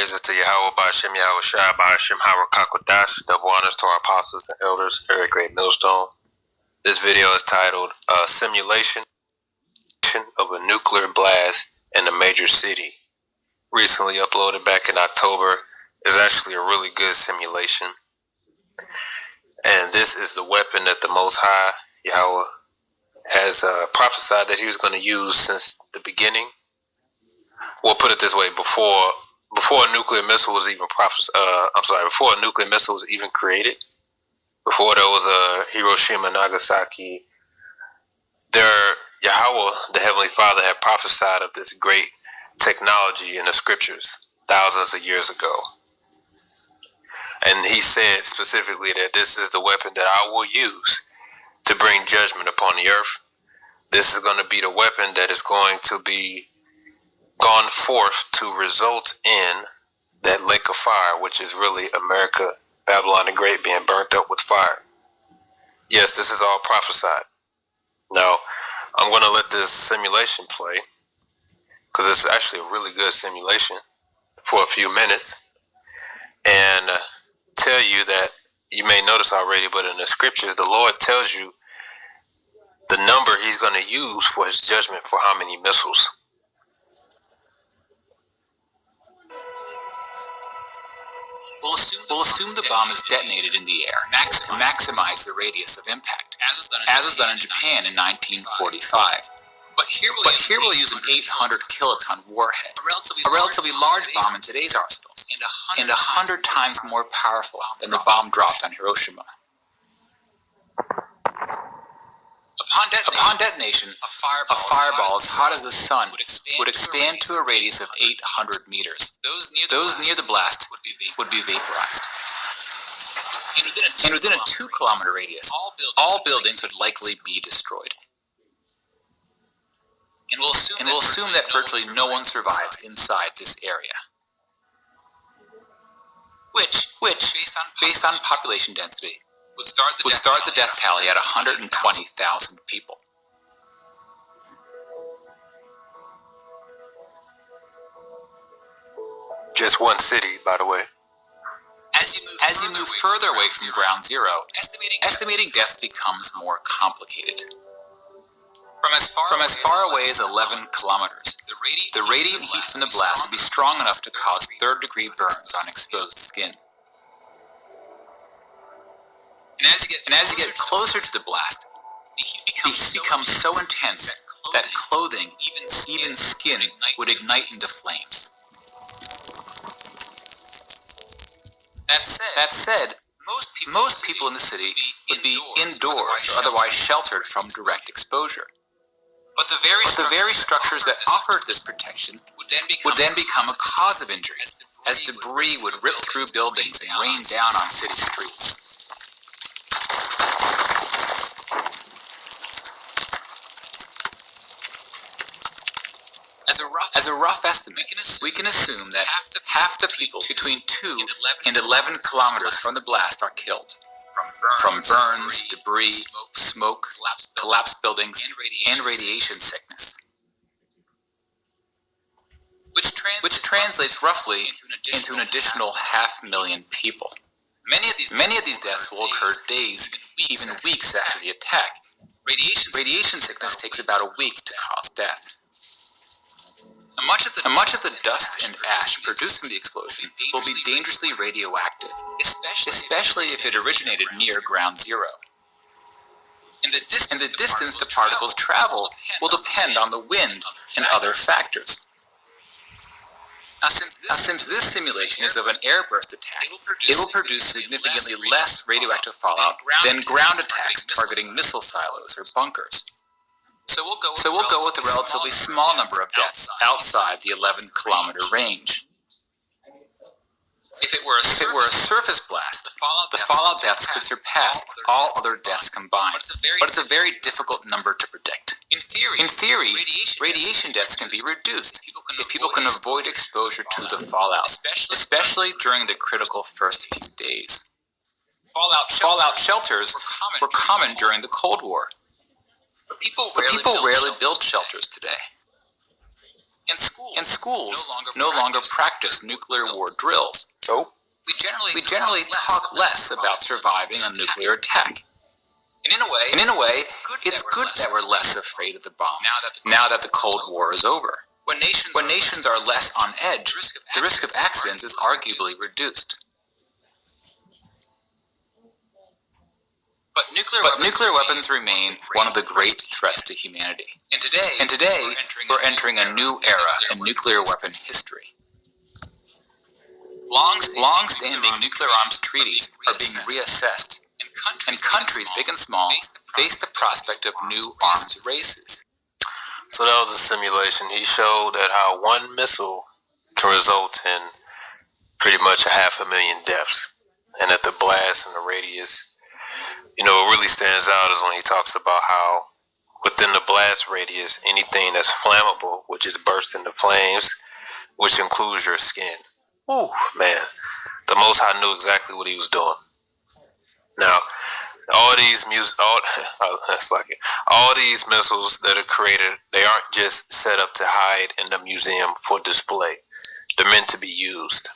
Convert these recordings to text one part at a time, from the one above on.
praises to Yahweh Ba'Shem Yahweh Shai Ba'Shem Harakakwadash. Double honors to our apostles and elders, Eric Great Millstone. This video is titled Simulation of a Nuclear Blast in a Major City. Recently uploaded back in October. It's actually a really good simulation. And this is the weapon that the Most High, Yahweh, has prophesied that he was going to use since the beginning. We'll put it this way: before a nuclear missile was even before a nuclear missile was even created, before there was a Hiroshima, Nagasaki, Yahweh, the Heavenly Father, had prophesied of this great technology in the scriptures thousands of years ago. And he said specifically that this is the weapon that I will use to bring judgment upon the earth. This is going to be the weapon that is going to be gone forth to result in that lake of fire, which is really America, Babylon the Great, being burnt up with fire. Yes, this is all prophesied. Now, I'm going to let this simulation play, because it's actually a really good simulation, for a few minutes, and tell you that you may notice already, but in the scriptures, the Lord tells you the number he's going to use for his judgment for how many missiles. We'll assume the bomb is detonated in the air to maximize the radius of impact, as was done in Japan in 1945. But here we'll use an 800 kiloton warhead, a relatively large bomb in today's arsenals, and 100 times more powerful than the bomb dropped on Hiroshima. Upon detonation, a fireball as hot as the sun would expand to a radius of 800 meters. Those near the blast would be vaporized. And within a 2-kilometer radius, all buildings would likely be destroyed. And we'll assume that virtually no one survives inside this area. Which, based on population density, would start the death tally at 120,000 people. Just one city, by the way. As you move further away from ground zero, estimating deaths becomes more complicated. From as far away as 11 kilometers, the radiant heat from the blast would be strong enough to cause third-degree burns on exposed skin. And as you get closer to the blast, the heat becomes so intense that clothing, even skin, would ignite into flames. That said, most people in the city would be indoors or otherwise sheltered from direct exposure. But the very structures that offered this protection would then become a cause of injury, as debris would rip through buildings and rain down on city streets. As a rough estimate, we can assume that half the people between 2 and 11 kilometers from the blast are killed, from burns, debris, smoke, collapsed buildings, and radiation sickness. Which translates roughly into an additional 500,000 people. Many of these deaths will occur days, even weeks after the attack. Radiation sickness takes about a week to cause death. And much of the dust and ash produced from the explosion will be dangerously radioactive, especially if it originated near ground zero. And the distance the particles travel will depend on the wind and other factors. Now, since this simulation is of an airburst attack, it will produce significantly less radioactive fallout than ground attacks targeting missile silos or bunkers. So we'll go with a relatively small number of deaths outside the 11-kilometer range. If it were a surface blast, the fallout deaths could surpass all other deaths combined, but it's a very difficult number to predict. In theory, radiation deaths can be reduced if people can avoid exposure to the fallout, especially during the critical first few days. Fallout shelters were common during the Cold War. But people rarely build shelters today. and schools no longer practice nuclear war drills. Nope. We generally talk less about surviving a nuclear attack. And in a way, it's good that we're less afraid of the bomb now that the Cold War is over. When nations are less on edge, the risk of accidents is arguably reduced. But nuclear weapons remain one of the great threats to humanity. And today, we're entering a new era in nuclear weapon history. Long-standing nuclear arms treaties are being reassessed, and countries big and small face the prospect of new arms races. So that was a simulation. He showed that how one missile can result in pretty much 500,000 deaths, and that the blast and the radius, what really stands out is when he talks about how within the blast radius, anything that's flammable would just burst into flames, which includes your skin. Ooh, man, the Most High knew exactly what he was doing. Now, all these missiles that are created, they aren't just set up to hide in the museum for display. They're meant to be used.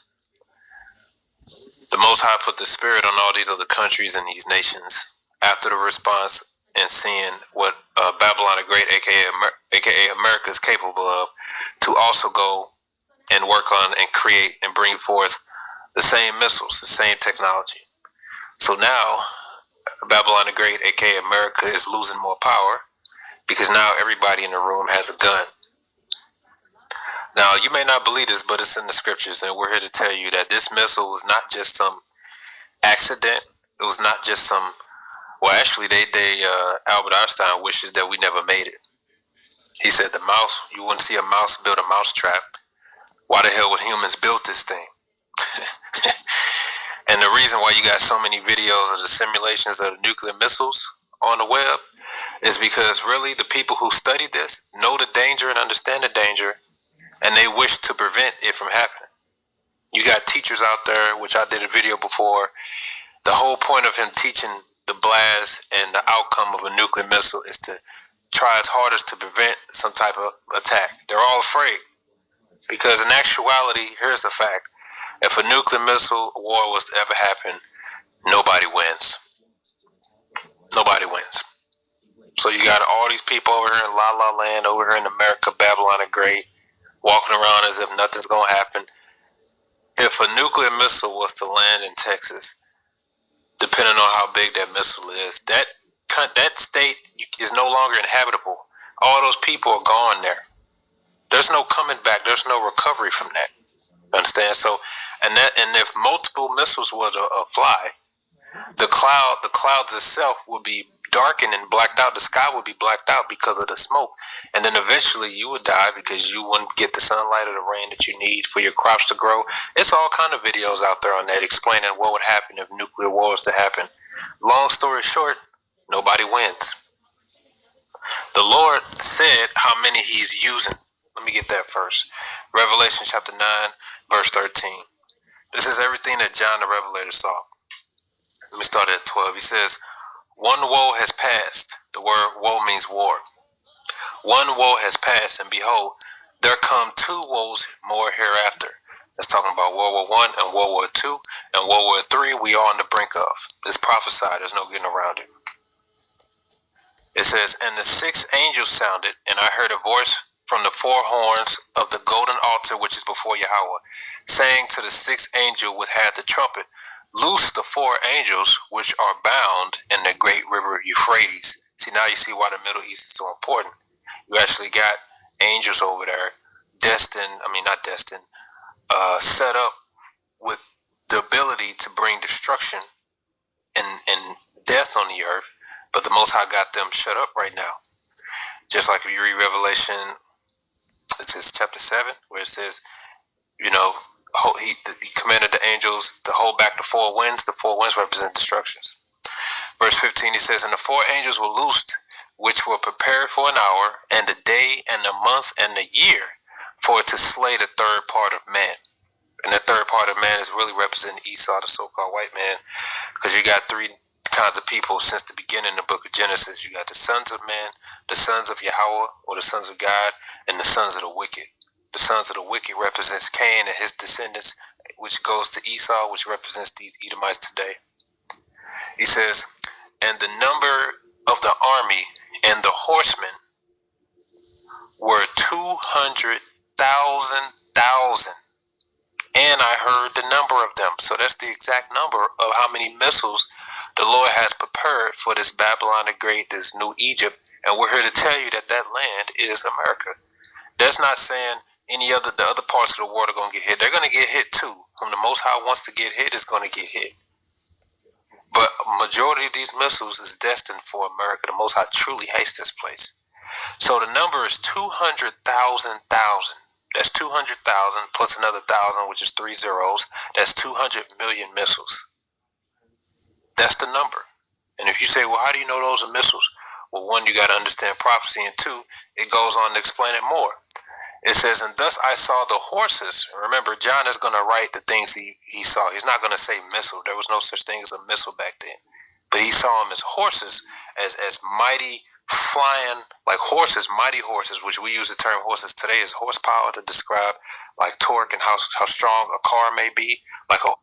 The Most High put the spirit on all these other countries and these nations after the response and seeing what Babylon the Great, aka America, is capable of, to also go and work on and create and bring forth the same missiles, the same technology. So now, Babylon the Great, aka America, is losing more power because now everybody in the room has a gun. Now, you may not believe this, but it's in the scriptures, and we're here to tell you that this missile was not just some accident. It was not just some. Well, actually, Albert Einstein wishes that we never made it. He said you wouldn't see a mouse build a mousetrap. Why the hell would humans build this thing? And the reason why you got so many videos of the simulations of the nuclear missiles on the web is because really the people who study this know the danger and understand the danger, and they wish to prevent it from happening. You got teachers out there, which I did a video before. The whole point of him teaching the blast and the outcome of a nuclear missile is to try his hardest to prevent some type of attack. They're all afraid because in actuality, here's a fact. If a nuclear missile war was to ever happen, nobody wins. Nobody wins. So you got all these people over here in La La Land, over here in America, Babylon the Great, walking around as if nothing's going to happen. If a nuclear missile was to land in Texas, depending on how big that missile is, that state is no longer inhabitable. All those people are gone there. There's no coming back. There's no recovery from that. Understand? So, and if multiple missiles were to fly, the clouds itself would be darkened and blacked out. The sky would be blacked out because of the smoke, and then eventually you would die because you wouldn't get the sunlight or the rain that you need for your crops to grow. It's all kind of videos out there on that explaining what would happen if nuclear war was to happen. Long story short, nobody wins. The Lord said how many He's using. Let me get that first. Revelation chapter 9, verse 13. This is everything that John the Revelator saw. Let me start at 12. He says, one woe has passed. The word woe means war. One woe has passed, and behold, there come two woes more hereafter. It's talking about World War I and World War II, and World War III we are on the brink of. It's prophesied. There's no getting around it. It says, and the sixth angel sounded, and I heard a voice from the four horns of the golden altar which is before Yahweh, saying to the sixth angel which had the trumpet, loose the four angels which are bound in the great river Euphrates. See, now you see why the Middle East is so important. You actually got angels over there, set up with the ability to bring destruction and death on the earth, but the Most High got them shut up right now. Just like if you read Revelation, it says chapter 7, where it says, he commanded the angels to hold back the four winds. The four winds represent destructions. Verse 15, he says, and the four angels were loosed, which were prepared for an hour, and the day, and the month, and the year, for it to slay the third part of man. And the third part of man is really representing Esau, the so-called white man, because you got three kinds of people since the beginning of the book of Genesis. You got the sons of man, the sons of Yahweh, or the sons of God, and the sons of the wicked. The sons of the wicked represents Cain and his descendants, which goes to Esau, which represents these Edomites today. He says, and the number of the army and the horsemen were 200,000. And I heard the number of them. So that's the exact number of how many missiles the Lord has prepared for this Babylon the Great, this new Egypt. And we're here to tell you that that land is America. That's not saying the other parts of the world are going to get hit. They're going to get hit too. When the Most High wants to get hit, it's going to get hit. But a majority of these missiles is destined for America. The Most High truly hates this place. So the number is 200,000. That's 200,000 plus another 1,000, which is 3 zeros. That's 200 million missiles. That's the number. And if you say, well, how do you know those are missiles? Well, one, you got to understand prophecy, and two, it goes on to explain it more. It says, and thus I saw the horses. Remember, John is going to write the things he saw. He's not going to say missile. There was no such thing as a missile back then. But he saw them as horses, as mighty, flying, like horses, mighty horses, which we use the term horses today as horsepower to describe like torque and how strong a car may be. Like a